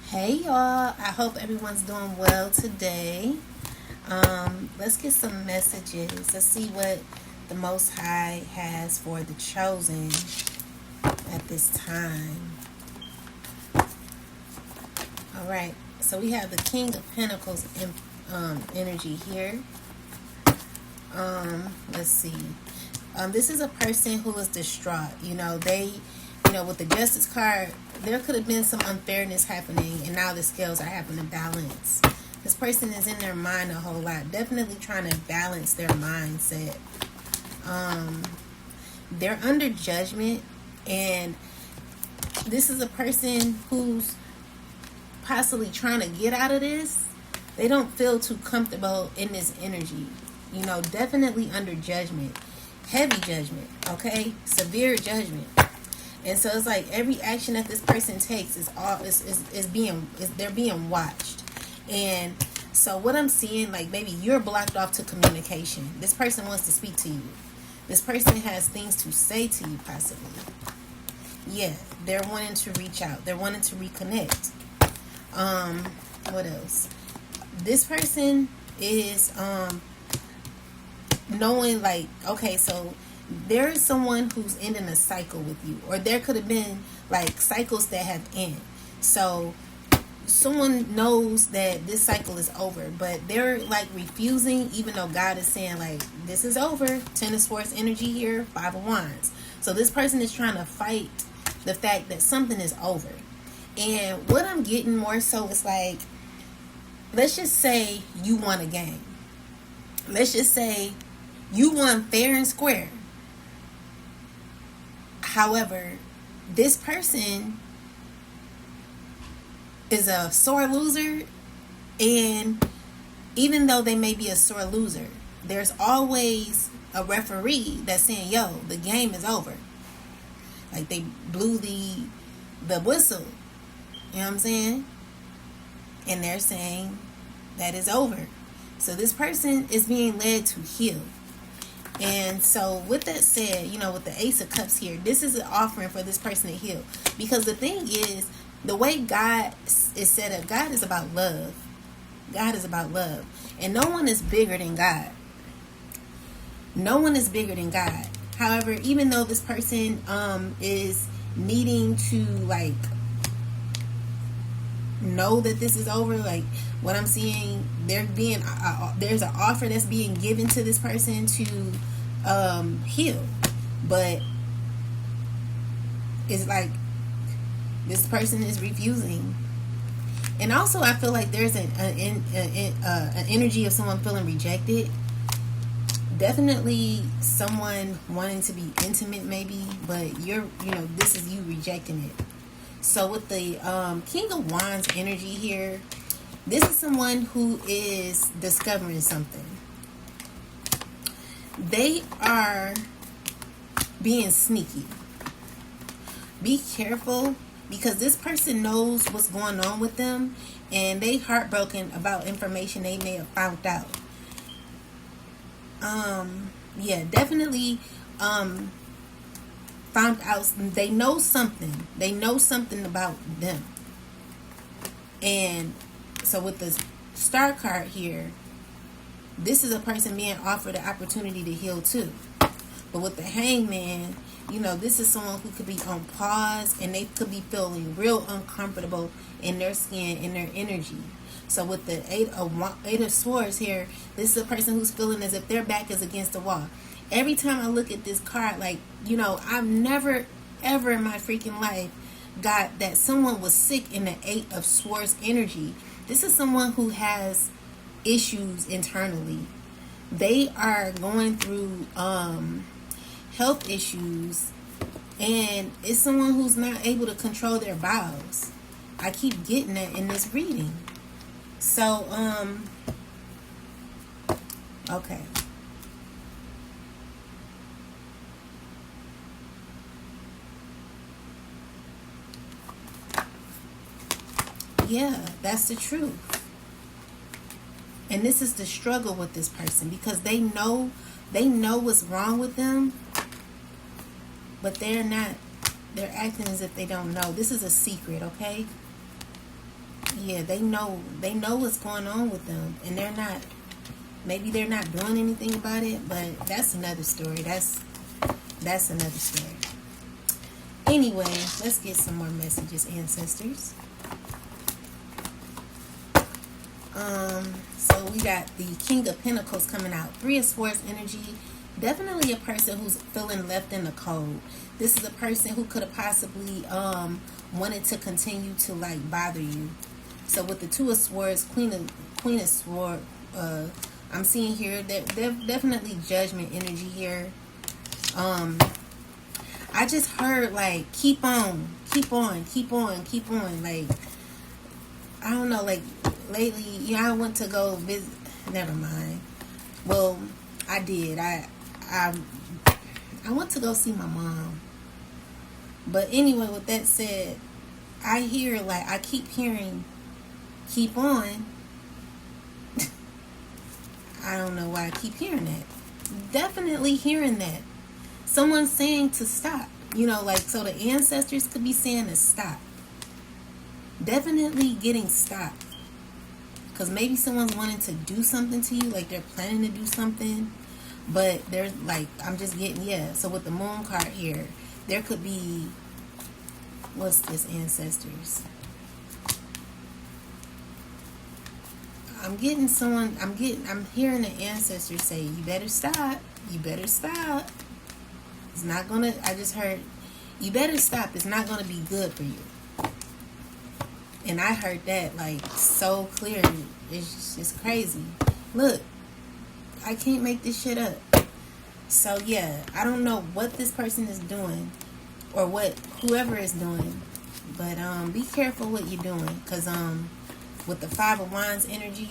Hey y'all, I hope everyone's doing well today. Let's get some messages. Let's see what the Most High has for the chosen at this time. All right, so we have the King of Pentacles energy here. Let's see. This is a person who is distraught. With the Justice card, there could have been some unfairness happening, and now the scales are having to balance. This person is in their mind a whole lot, definitely trying to balance their mindset. They're under judgment, and this is a person who's possibly trying to get out of this. They don't feel too comfortable in this energy. Definitely under judgment. Heavy judgment, okay? Severe judgment. And so it's like every action that this person takes they're being watched. And so what I'm seeing, like, maybe you're blocked off to communication. This person wants to speak to you. This person has things to say to you, possibly. Yeah, they're wanting to reach out. They're wanting to reconnect. What else? This person is knowing, like, okay, so there is someone who's ending a cycle with you, or there could have been like cycles that have ended. So someone knows that this cycle is over, but they're like refusing, even though God is saying, like, this is over. Ten of Swords energy here, Five of Wands. So this person is trying to fight the fact that something is over. And what I'm getting more so is like, let's just say you won a game. Let's just say you won fair and square. However, this person is a sore loser, and even though they may be a sore loser, there's always a referee that's saying, yo, the game is over. Like, they blew the whistle. You know what I'm saying? And they're saying that is over. So this person is being led to heal. And so with that said, with the Ace of Cups here, this is an offering for this person to heal. Because the thing is, the way God is set up, God is about love. God is about love. And no one is bigger than God. No one is bigger than God. However, even though this person is needing to, like, know that this is over, like, what I'm seeing, there's an offer that's being given to this person to heal, but it's like this person is refusing. And also, I feel like there's an energy of someone feeling rejected. Definitely someone wanting to be intimate, maybe, but this is you rejecting it. So with the King of Wands energy here, this is someone who is discovering something. They are being sneaky. Be careful, because this person knows what's going on with them, and they heartbroken about information they may have found out. Definitely found out. They know something. They know something about them. And so with the Star card here, this is a person being offered the opportunity to heal too. But with the Hangman, this is someone who could be on pause, and they could be feeling real uncomfortable in their skin, in their energy. So with the Eight of Swords here, this is a person who's feeling as if their back is against the wall. Every time I look at this card, like, I've never, ever in my freaking life got that someone was sick in the Eight of Swords energy. This is someone who has issues internally. They are going through health issues, and it's someone who's not able to control their bowels. I keep getting that in this reading. So okay. Yeah, that's the truth. And this is the struggle with this person, because they know what's wrong with them, but they're acting as if they don't know. This is a secret, okay? Yeah, they know what's going on with them, and maybe they're not doing anything about it, but that's another story. That's another story. Anyway, let's get some more messages, ancestors. So we got the King of Pentacles coming out. Three of Swords energy. Definitely a person who's feeling left in the cold. This is a person who could have possibly wanted to continue to like bother you. So with the Two of Swords, Queen of Swords, I'm seeing here that there's definitely judgment energy here. I just heard like keep on. Like, I don't know, like lately, I went to go visit. Never mind. Well, I did. I went to go see my mom. But anyway, with that said, I keep hearing keep on. I don't know why I keep hearing that. Definitely hearing that. Someone's saying to stop. Like, so the ancestors could be saying to stop. Definitely getting stopped. Because maybe someone's wanting to do something to you. Like, they're planning to do something. But they're like, I'm just getting, yeah. So with the Moon card here, there could be, what's this, ancestors? I'm hearing the ancestors say, you better stop. It's not gonna, I just heard, you better stop. It's not gonna be good for you. And I heard that like so clear. It's just crazy. Look, I can't make this shit up. So yeah, I don't know what this person is doing or what whoever is doing, but be careful what you're doing, because with the Five of Wands energy,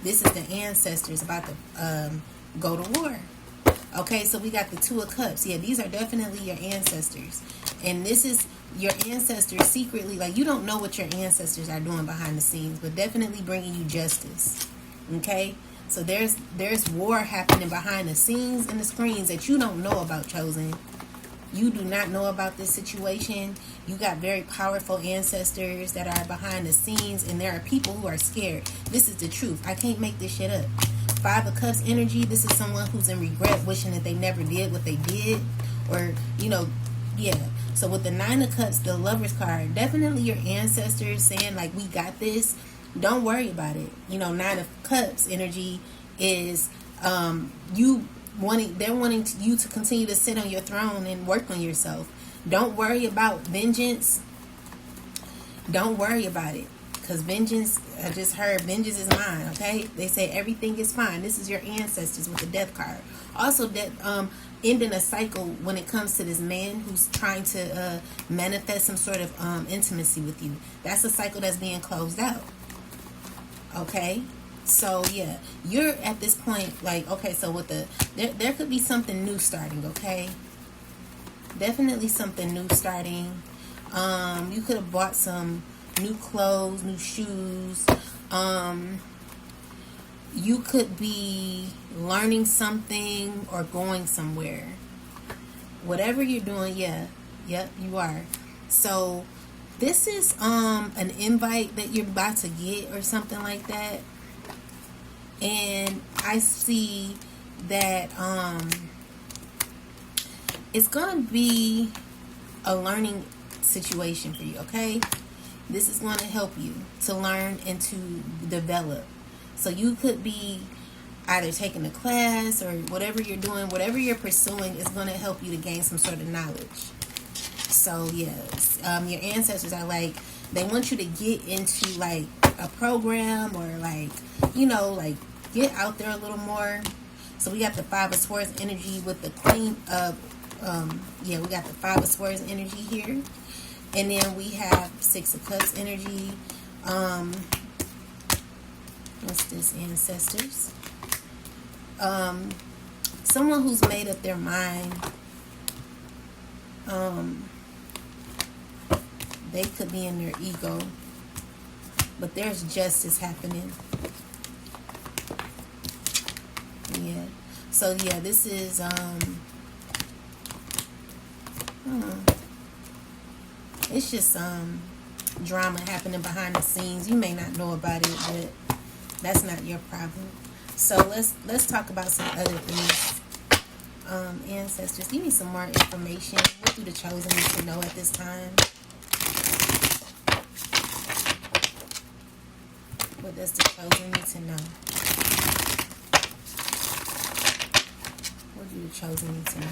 this is the ancestors about to go to war. Okay, so we got the Two of Cups. Yeah, these are definitely your ancestors. And this is your ancestors secretly, like, you don't know what your ancestors are doing behind the scenes, but definitely bringing you justice. Okay? So there's war happening behind the scenes and the screens that you don't know about, Chosen. You do not know about this situation. You got very powerful ancestors that are behind the scenes, and there are people who are scared. This is the truth. I can't make this shit up. Five of Cups energy, this is someone who's in regret, wishing that they never did what they did. Or, yeah. So with the Nine of Cups, the Lover's card, definitely your ancestors saying, like, we got this. Don't worry about it. Nine of Cups energy is they're wanting you to continue to sit on your throne and work on yourself. Don't worry about vengeance. Don't worry about it. Because vengeance, I just heard, vengeance is mine, okay? They say everything is fine. This is your ancestors with the Death card. Also, ending a cycle when it comes to this man who's trying to manifest some sort of intimacy with you. That's a cycle that's being closed out. Okay? So, yeah. You're at this point, like, okay, so with there could be something new starting, okay? Definitely something new starting. You could have bought some new clothes, new shoes. You could be learning something or going somewhere. Whatever you're doing, yeah. Yep, you are. So this is an invite that you're about to get or something like that. And I see that it's gonna be a learning situation for you, okay? This is going to help you to learn and to develop. So you could be either taking a class or whatever you're doing, whatever you're pursuing is going to help you to gain some sort of knowledge. So yes, your ancestors are like, they want you to get into like a program or like, like get out there a little more. So we got the Five of Swords energy with the Queen of, we got the Five of Swords energy here. And then we have Six of Cups energy. What's this, ancestors? Someone who's made up their mind. They could be in their ego. But there's justice happening. Yeah. So, yeah, this is... it's just drama happening behind the scenes. You may not know about it, but that's not your problem. So let's talk about some other things. Ancestors, give me some more information. What do the chosen need to know at this time? What does the chosen need to know? What do the chosen need to know?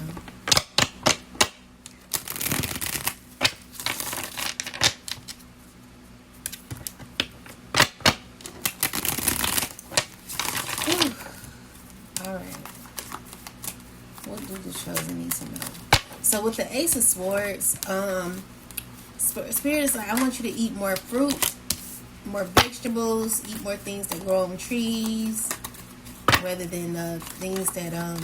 All right. What do the chosen need to know? So with the Ace of Swords, Spirit is like, I want you to eat more fruit, more vegetables, eat more things that grow on trees, rather than things that are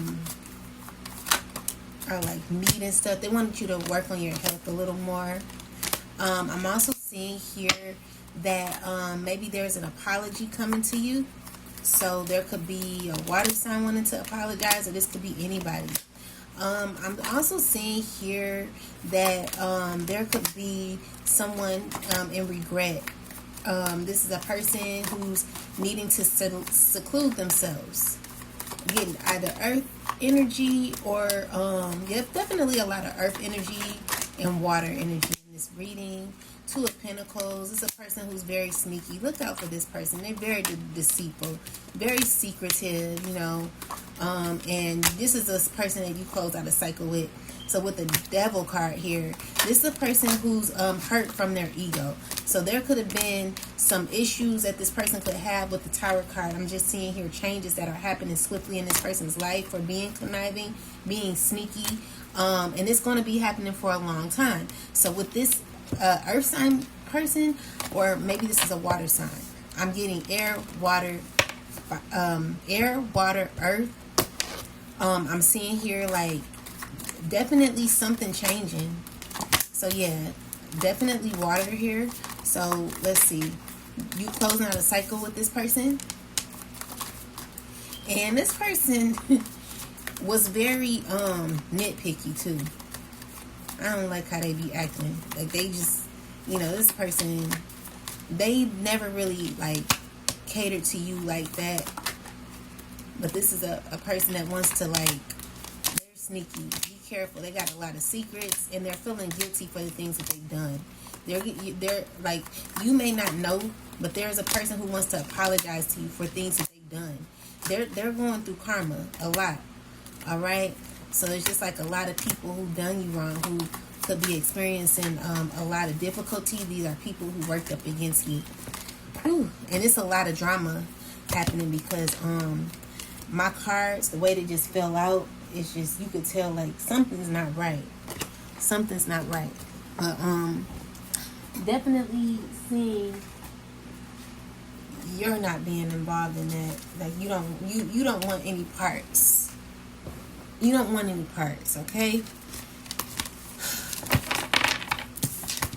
like meat and stuff. They want you to work on your health a little more. I'm also seeing here that maybe there's an apology coming to you. So there could be a water sign wanting to apologize, or this could be anybody. I'm also seeing here that there could be someone in regret. This is a person who's needing to seclude themselves. Getting either earth energy or, definitely a lot of earth energy and water energy in this reading. Two of Pentacles. It's a person who's very sneaky. Look out for this person. They're very deceitful, very secretive, and this is a person that you close out a cycle with. So with the Devil card here, this is a person who's hurt from their ego. So there could have been some issues that this person could have with the Tower card. I'm just seeing here changes that are happening swiftly in this person's life for being conniving, being sneaky, and it's going to be happening for a long time. So with this earth sign person, or maybe this is a water sign, I'm getting air, water, earth. I'm seeing here like definitely something changing. So yeah, definitely water here. So let's see, you closing out a cycle with this person, and this person was very nitpicky too. I don't like how they be acting. Like they just, this person, they never really like catered to you like that. But this is a person that wants to like, they're sneaky. Be careful. They got a lot of secrets and they're feeling guilty for the things that they've done. They're like, you may not know, but there's a person who wants to apologize to you for things that they've done. They're going through karma a lot. All right. So there's just like a lot of people who done you wrong, who could be experiencing a lot of difficulty. These are people who worked up against you. Whew. And it's a lot of drama happening because my cards, the way they just fell out, it's just, you could tell like something's not right. Something's not right. But definitely seeing you're not being involved in that. Like you don't want any parts. You don't want any parts, okay?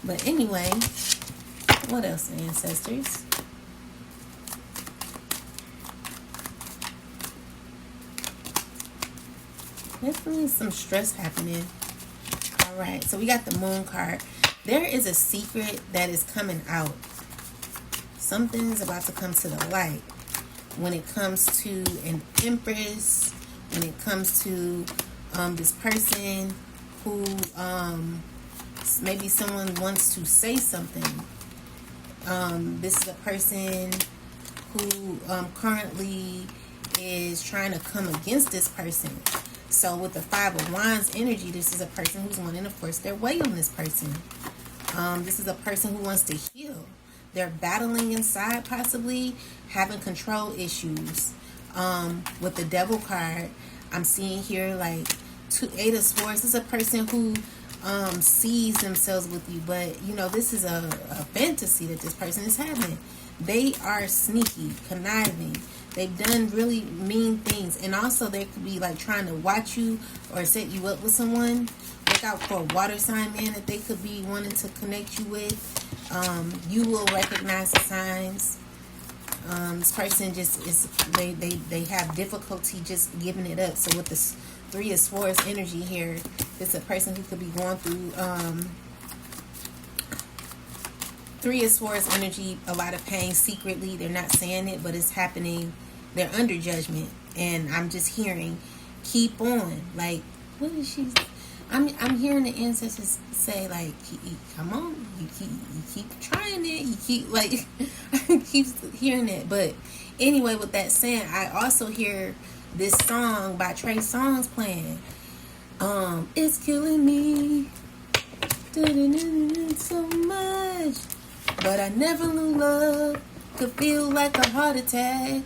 But anyway, what else, ancestors? Definitely some stress happening. All right, so we got the Moon card. There is a secret that is coming out. Something's about to come to the light when it comes to an Empress. When it comes to this person who maybe someone wants to say something. This is a person who currently is trying to come against this person. So with the Five of Wands energy, this is a person who's wanting to force their way on this person. This is a person who wants to heal. They're battling inside, possibly having control issues. With the Devil card, I'm seeing here like Eight of Swords. This is a person who sees themselves with you, but this is a fantasy that this person is having. They are sneaky, conniving. They've done really mean things, and also they could be like trying to watch you or set you up with someone. Look out for a water sign man that they could be wanting to connect you with. You will recognize the signs. This person just is, they have difficulty just giving it up. So with this Three of Swords energy here, it's a person who could be going through Three of Swords energy, a lot of pain secretly. They're not saying it, but it's happening. They're under judgment. And I'm just hearing, keep on. Like, what is she? I'm hearing the ancestors say, like, come on, you keep trying it. You keep, like, I keep hearing it. But anyway, with that saying, I also hear this song by Trey Songz playing. It's killing me so much, but I never knew love could feel like a heart attack.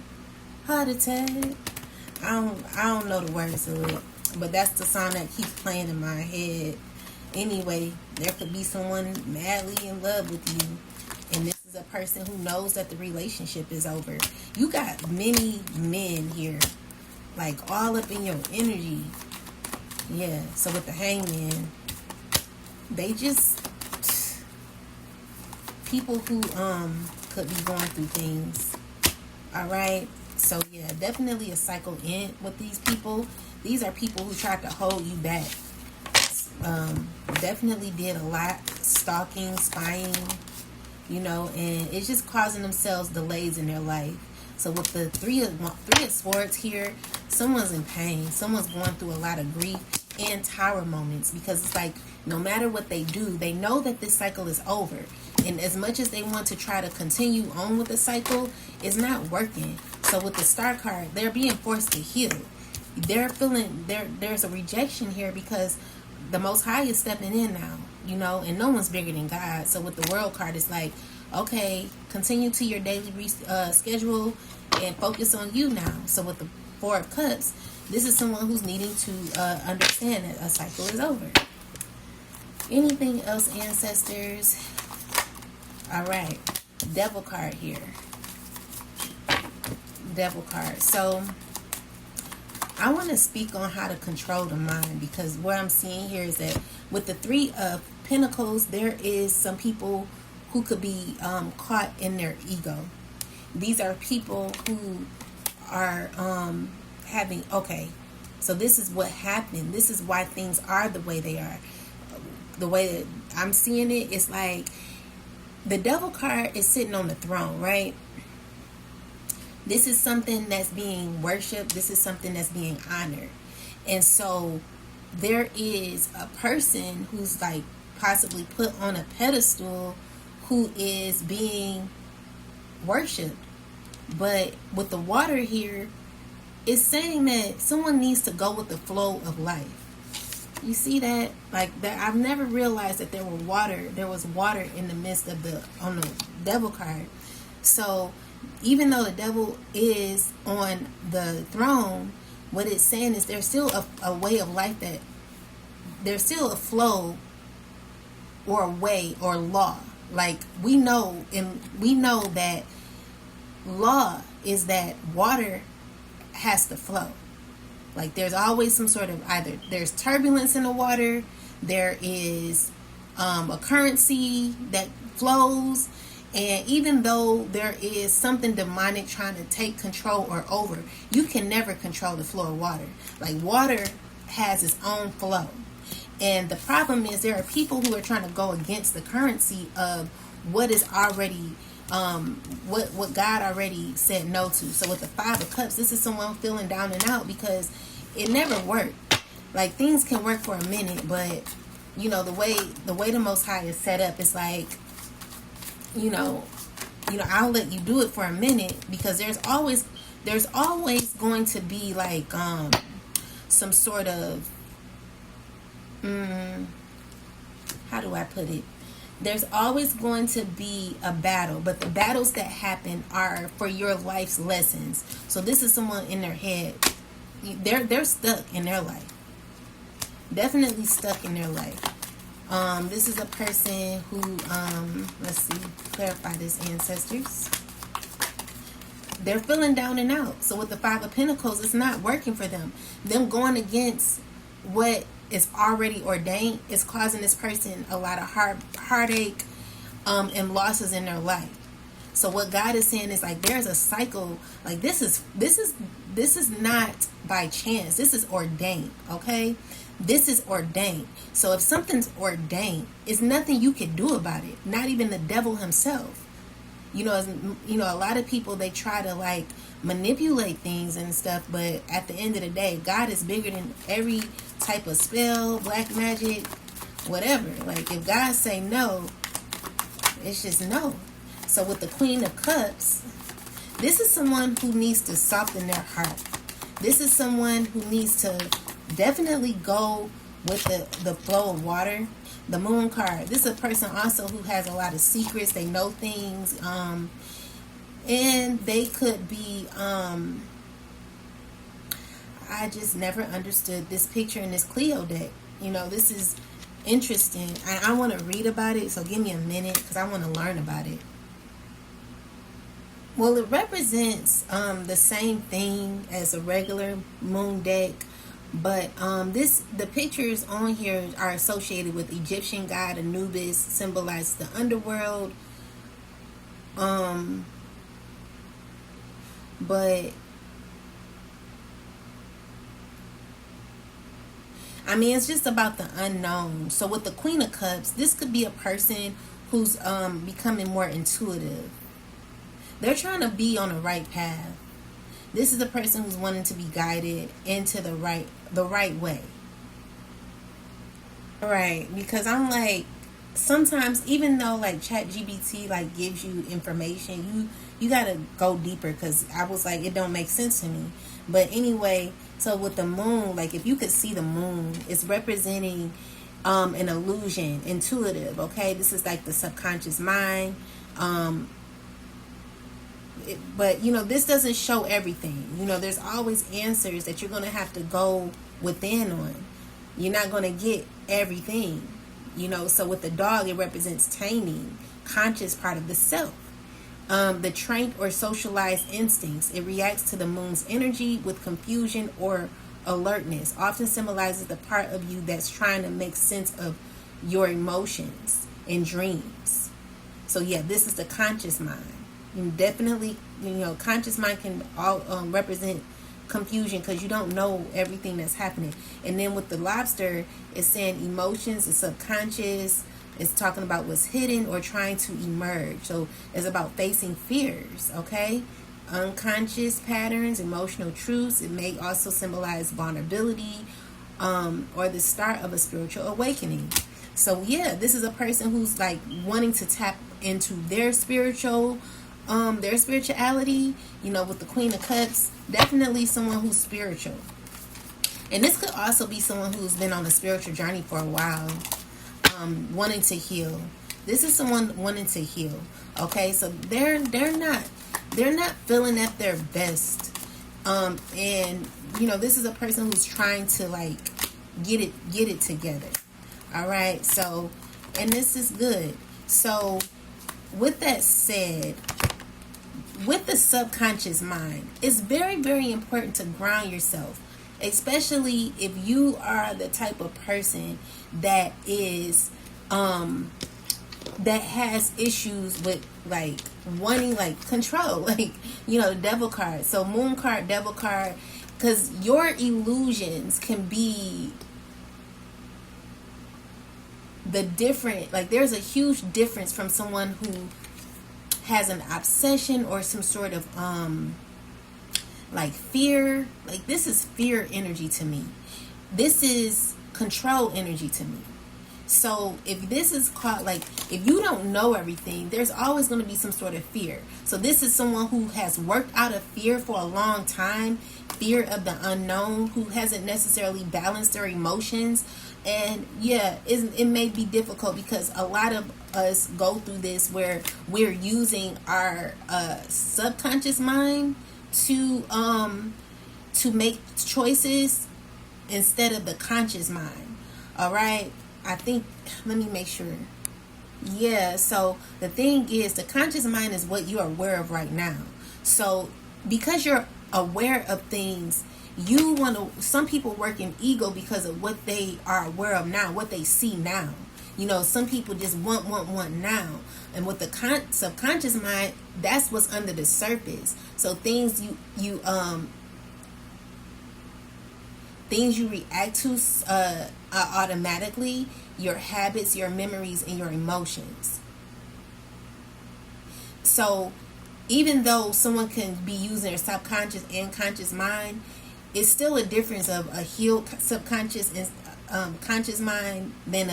I don't know the words of it, but that's the song that keeps playing in my head. Anyway, there could be someone madly in love with you, and this is a person who knows that the relationship is over. You got many men here, like all up in your energy. Yeah, so with the Hangman, they just people who could be going through things. Alright, so yeah, definitely a cycle in with these people. These are people who tried to hold you back. Definitely did a lot, stalking, spying, you know, and it's just causing themselves delays in their life. So with the three of Swords here, someone's in pain. Someone's going through a lot of grief and tower moments, because it's like no matter what they do, they know that this cycle is over. And as much as they want to try to continue on with the cycle, it's not working. So with the Star card, they're being forced to heal. They're feeling there's a rejection here because the Most High is stepping in now, you know, and no one's bigger than God. So with the World card, it's like, okay, continue to your daily schedule and focus on you now. So with the Four of Cups, this is someone who's needing to understand that a cycle is over. Anything else, ancestors? All right, Devil card here. Devil card. So I want to speak on how to control the mind, because what I'm seeing here is that with the Three of Pentacles, there is some people who could be caught in their ego. These are people who are having, okay, so this is what happened. This is why things are the way they are. The way that I'm seeing it, it's like the Devil card is sitting on the throne, right? This is something that's being worshipped. This is something that's being honored. And so there is a person who's like possibly put on a pedestal who is being worshipped. But with the water here, it's saying that someone needs to go with the flow of life. You see that? Like that, I've never realized that there was water in the midst of on the Devil card. So even though the devil is on the throne, what it's saying is there's still a way of life, that there's still a flow or a way or law. Like we know that law is that water has to flow. Like there's always some sort of, either there's turbulence in the water, there is a currency that flows. And even though there is something demonic trying to take control or over, you can never control the flow of water. Like water has its own flow. And the problem is there are people who are trying to go against the currency of what is already, what God already said no to. So with the Five of Cups, this is someone feeling down and out because it never worked. Like things can work for a minute, but you know, the way the Most High is set up, it's like, you know, I'll let you do it for a minute, because there's always going to be like some sort of how do I put it? There's always going to be a battle, but the battles that happen are for your life's lessons. So this is someone in their head. They're stuck in their life. Definitely stuck in their life. This is a person who, let's see, clarify this, ancestors. They're feeling down and out. So with the Five of Pentacles, it's not working for them. Them going against what is already ordained is causing this person a lot of heartache and losses in their life. So what God is saying is like there's a cycle. Like this is not by chance. This is ordained, okay? This is ordained. So if something's ordained, it's nothing you can do about it. Not even the devil himself. You know, a lot of people, they try to like manipulate things and stuff, but at the end of the day, God is bigger than every type of spell, black magic, whatever. Like if God say no, it's just no. So with the Queen of Cups, this is someone who needs to soften their heart. This is someone who needs to definitely go with the flow of water. The Moon card, this is a person also who has a lot of secrets. They know things, and they could be I just never understood this picture in this Cleo deck. You know, this is interesting, and I want to read about it, so give me a minute because I want to learn about it. Well, it represents the same thing as a regular moon deck, but the pictures on here are associated with Egyptian god Anubis, symbolizes the underworld. But I mean, it's just about the unknown. So with the Queen of Cups, this could be a person who's becoming more intuitive. They're trying to be on the right path. This is a person who's wanting to be guided into the right way. Right, because I'm like, sometimes even though like ChatGPT like gives you information, you gotta go deeper, because I was like, it don't make sense to me. But anyway, so with the moon, like if you could see the moon, it's representing an illusion, intuitive. Okay, this is like the subconscious mind. But you know, this doesn't show everything. You know, there's always answers that you're gonna have to go within on. You're not gonna get everything. You know, so with the dog, it represents taming, conscious part of the self. The trained or socialized instincts. It reacts to the moon's energy with confusion or alertness. Often symbolizes the part of you that's trying to make sense of your emotions and dreams. So yeah, this is the conscious mind. And definitely, you know, conscious mind can all represent confusion because you don't know everything that's happening. And then with the lobster, it's saying emotions, it's subconscious. It's talking about what's hidden or trying to emerge. So it's about facing fears, okay? Unconscious patterns, emotional truths. It may also symbolize vulnerability or the start of a spiritual awakening. So yeah, this is a person who's like wanting to tap into their spirituality. You know, with the Queen of Cups, definitely someone who's spiritual. And this could also be someone who's been on a spiritual journey for a while. Wanting to heal. This is someone wanting to heal. Okay, so they're not feeling at their best. And you know, this is a person who's trying to like get it together. All right, so, and this is good. So with that said, with the subconscious mind, it's very, very important to ground yourself, especially if you are the type of person that is that has issues with like wanting like control, like, you know, the devil card. So moon card, devil card, because your illusions can be the different, like there's a huge difference from someone who has an obsession or some sort of like fear. Like this is fear energy to me. This is control energy to me. So if this is called, like, if you don't know everything, there's always going to be some sort of fear. So this is someone who has worked out of fear for a long time, fear of the unknown, who hasn't necessarily balanced their emotions. And yeah, it may be difficult because a lot of us go through this where we're using our subconscious mind to make choices instead of the conscious mind. All right, I think, let me make sure. Yeah, so the thing is, the conscious mind is what you are aware of right now. So because you're aware of things, you want to, some people work in ego because of what they are aware of now, what they see now. You know, some people just want now. And with the subconscious mind, that's what's under the surface. So things you react to automatically, your habits, your memories, and your emotions. So even though someone can be using their subconscious and conscious mind, it's still a difference of a healed subconscious and conscious mind than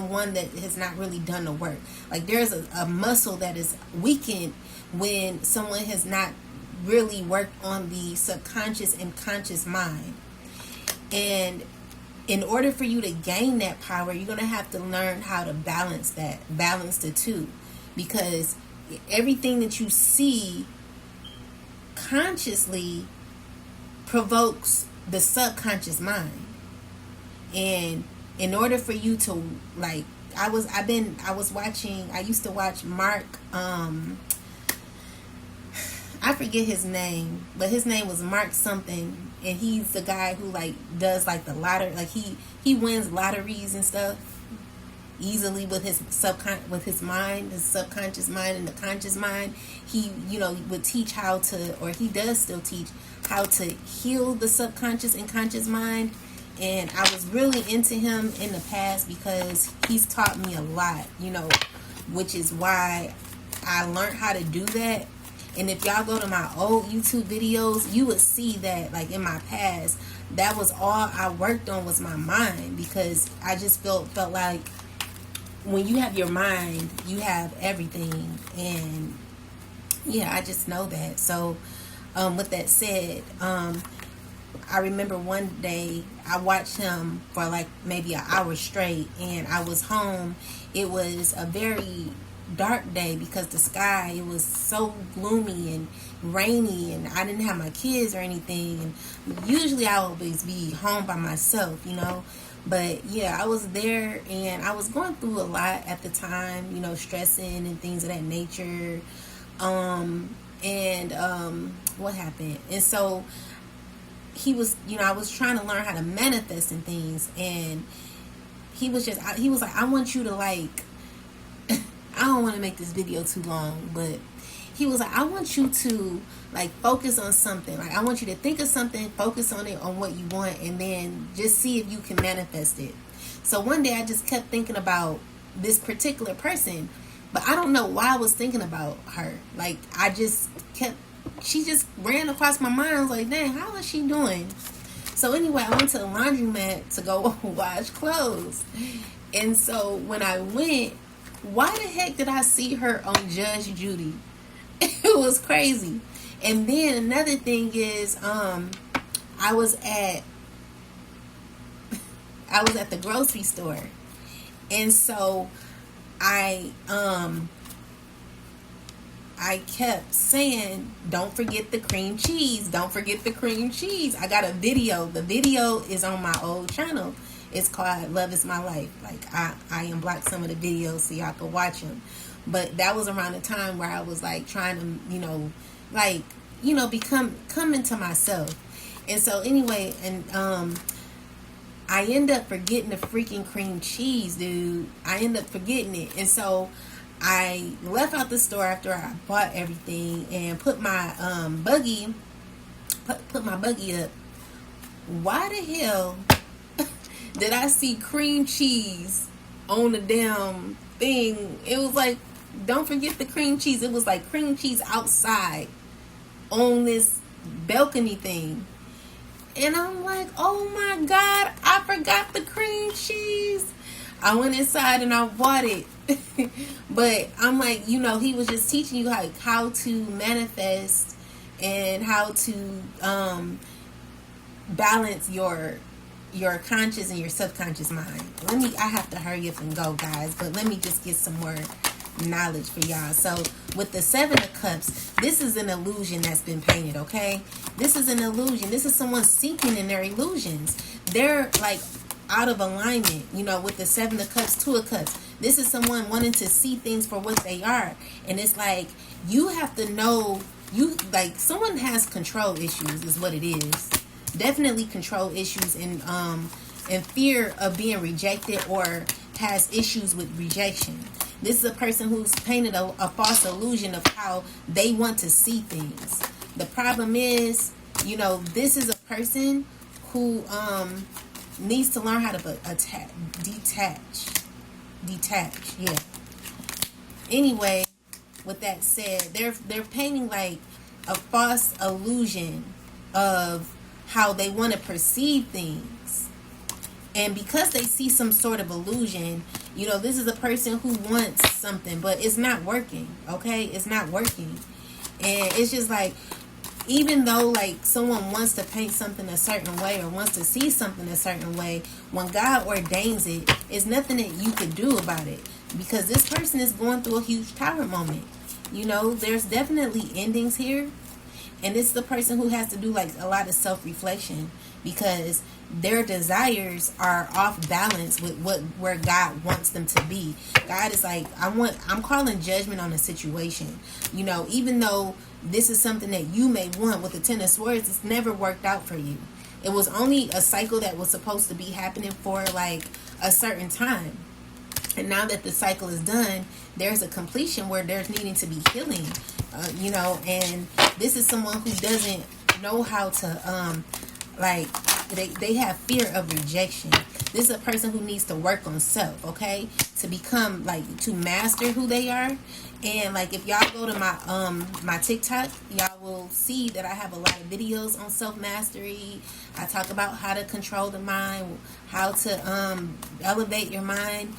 one that has not really done the work. Like there's a muscle that is weakened when someone has not really worked on the subconscious and conscious mind. And in order for you to gain that power, you're going to have to learn how to balance the two, because everything that you see consciously provokes the subconscious mind. And in order for you to, like, I used to watch Mark, I forget his name, but his name was Mark something, and he's the guy who like does like the lottery, like he wins lotteries and stuff easily with his mind, his subconscious mind and the conscious mind. He, would teach how to, or he does still teach how to heal the subconscious and conscious mind. And I was really into him in the past because he's taught me a lot, which is why I learned how to do that. And if y'all go to my old YouTube videos, you would see that, like, in my past, that was all I worked on was my mind, because I just felt like when you have your mind, you have everything. And yeah, I just know that. So with that said, I remember one day I watched him for like maybe an hour straight, and I was home. It was a very dark day because the sky, it was so gloomy and rainy, and I didn't have my kids or anything. And usually I always be home by myself, But yeah, I was there, and I was going through a lot at the time, stressing and things of that nature. What happened? And so he was, I was trying to learn how to manifest and things, and he was like, I want you to, like, I don't want to make this video too long, but he was like, I want you to, like, focus on something. Like, I want you to think of something, focus on it, on what you want, and then just see if you can manifest it. So one day I just kept thinking about this particular person, but I don't know why I was thinking about her. Like, she just ran across my mind. I was like, dang, how is she doing? So anyway, I went to the laundromat to go wash clothes. And so when I went, why the heck did I see her on Judge Judy? It was crazy. And then another thing is, I was at the grocery store, and so I kept saying, don't forget the cream cheese. Don't forget the cream cheese. I got a video. The video is on my old channel. It's called Love Is My Life. Like, I unblocked some of the videos so y'all could watch them. But that was around the time where I was like trying to, come into myself. And so anyway, and I end up forgetting the freaking cream cheese, dude. I end up forgetting it. And so I left out the store after I bought everything and put my buggy up. Why the hell did I see cream cheese on the damn thing? It was like, don't forget the cream cheese. It was like cream cheese outside on this balcony thing. And I'm like, oh my God, I forgot the cream cheese. I went inside and I bought it. But I'm like, he was just teaching you like how to manifest and how to balance your conscious and your subconscious mind. I have to hurry up and go, guys, but let me just get some more knowledge for y'all. So with the 7 of Cups, this is an illusion that's been painted, okay? This is an illusion. This is someone sinking in their illusions. They're like out of alignment, with the 7 of Cups, 2 of Cups. This is someone wanting to see things for what they are. And it's like, you have to know, someone has control issues is what it is. Definitely control issues and fear of being rejected or has issues with rejection. This is a person who's painted a false illusion of how they want to see things. The problem is, you know, this is a person who needs to learn how to detach. Yeah. Anyway, with that said, they're painting like a false illusion of how they want to perceive things. And because they see some sort of illusion, you know, this is a person who wants something, but it's not working, okay? It's not working. And it's just like, even though like someone wants to paint something a certain way or wants to see something a certain way, when God ordains it, it's nothing that you could do about it. Because this person is going through a huge tower moment. You know, there's definitely endings here. And it's the person who has to do like a lot of self-reflection, because their desires are off balance with where God wants them to be. God is like, I'm calling judgment on the situation. You know, even though this is something that you may want with the Ten of Swords, it's never worked out for you. It was only a cycle that was supposed to be happening for like a certain time. And now that the cycle is done, there's a completion where there's needing to be healing, you know, and this is someone who doesn't know how to, they have fear of rejection. This is a person who needs to work on self, okay, to become, like, to master who they are. And, like, if y'all go to my TikTok, y'all will see that I have a lot of videos on self-mastery. I talk about how to control the mind, how to elevate your mind.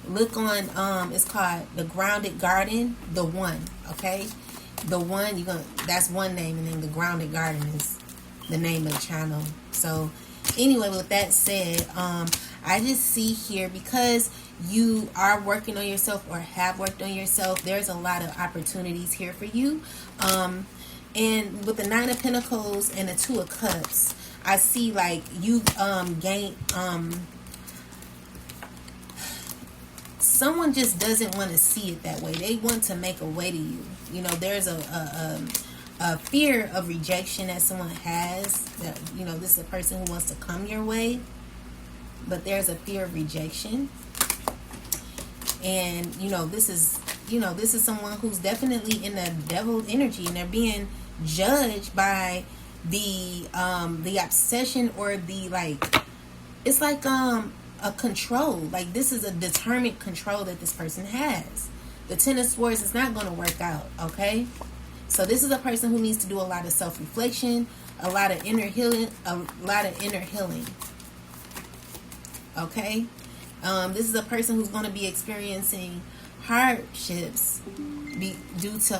Look on it's called The Grounded Garden, The One, okay? The One, that's one name, and then The Grounded Garden is the name of the channel. So anyway, with that said, I just see here, because you are working on yourself or have worked on yourself, there's a lot of opportunities here for you. And with the Nine of Pentacles and the Two of Cups, I see like you gain someone just doesn't want to see it that way. They want to make a way to you. You know, there's a fear of rejection that someone has. That, you know, this is a person who wants to come your way, but there's a fear of rejection. And you know, this is someone who's definitely in the devil energy, and they're being judged by the obsession, or the, like, it's like a control. Like, this is a determined control that this person has. The Ten of Swords is not going to work out, okay? So this is a person who needs to do a lot of self-reflection, a lot of inner healing, okay? This is a person who's going to be experiencing hardships due to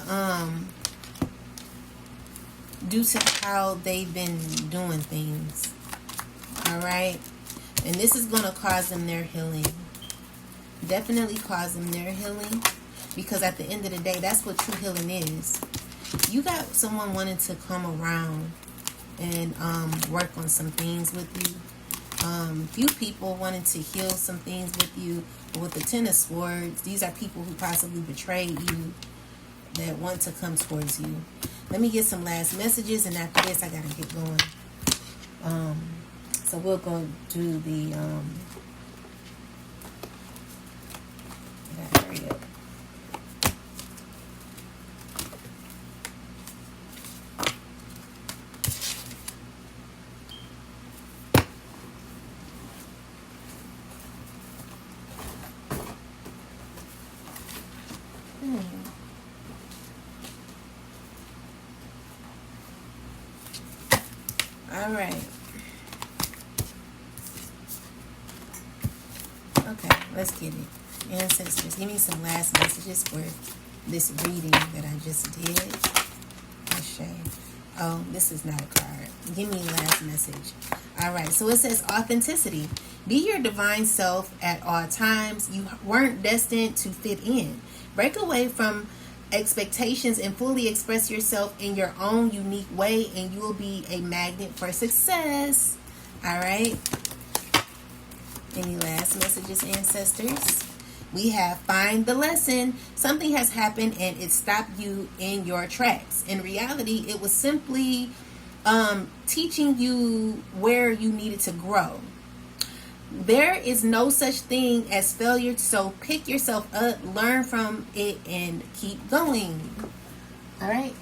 how they've been doing things, all right? And this is going to cause them their healing. Definitely cause them their healing. Because at the end of the day, that's what true healing is. You got someone wanting to come around and work on some things with you. Few people wanting to heal some things with you. But with the Ten of Swords, these are people who possibly betrayed you, that want to come towards you. Let me get some last messages, and after this, I got to get going. So we'll go do the, hurry up. All right. Okay, let's get it. Ancestors, give me some last messages for this reading that I just did. Oh, this is not a card. Give me last message. All right, so it says authenticity. Be your divine self at all times. You weren't destined to fit in. Break away from expectations and fully express yourself in your own unique way, and you will be a magnet for success. All right. Any last messages, ancestors? We have find the lesson. Something has happened and it stopped you in your tracks. In reality, it was simply teaching you where you needed to grow. There is no such thing as failure, so pick yourself up, learn from it, and keep going. All right.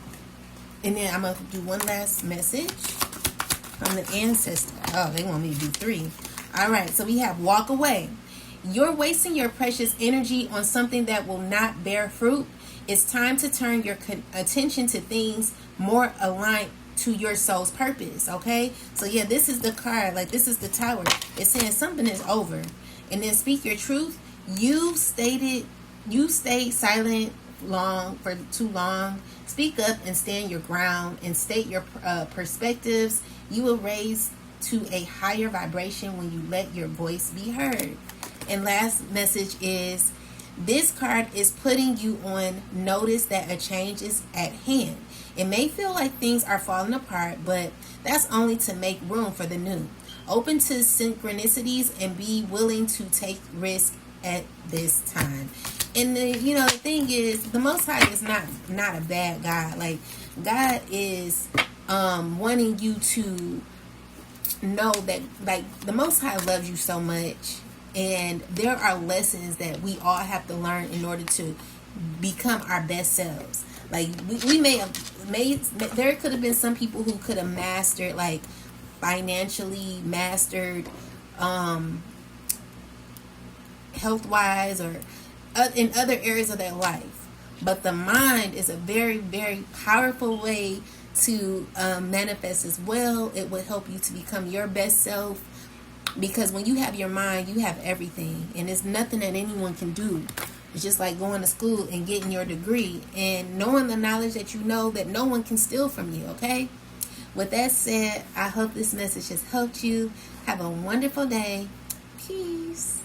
And then I'm going to do one last message from the ancestor. Oh, they want me to do 3. All right. So we have walk away. You're wasting your precious energy on something that will not bear fruit. It's time to turn your attention to things more aligned to your soul's purpose. Okay. So yeah, this is the card. Like, this is the Tower. It's saying something is over. And then speak your truth. You stayed silent for too long. Speak up and stand your ground and state your perspectives. You will raise to a higher vibration when you let your voice be heard. And last message is, this card is putting you on notice that a change is at hand. It may feel like things are falling apart, but that's only to make room for the new. Open to synchronicities and be willing to take risks at this time. And the thing is, the Most High is not a bad God. Like, God is wanting you to know that, like, the Most High loves you so much, and there are lessons that we all have to learn in order to become our best selves. Like, we may have there could have been some people who could have mastered, like, financially mastered, health wise, or in other areas of their life. But the mind is a very, very powerful way to manifest as well. It will help you to become your best self, because when you have your mind, you have everything, and there's nothing that anyone can do. It's just like going to school and getting your degree and knowing the knowledge that you know that no one can steal from you. Okay, with that said, I hope this message has helped you. Have a wonderful day. Peace.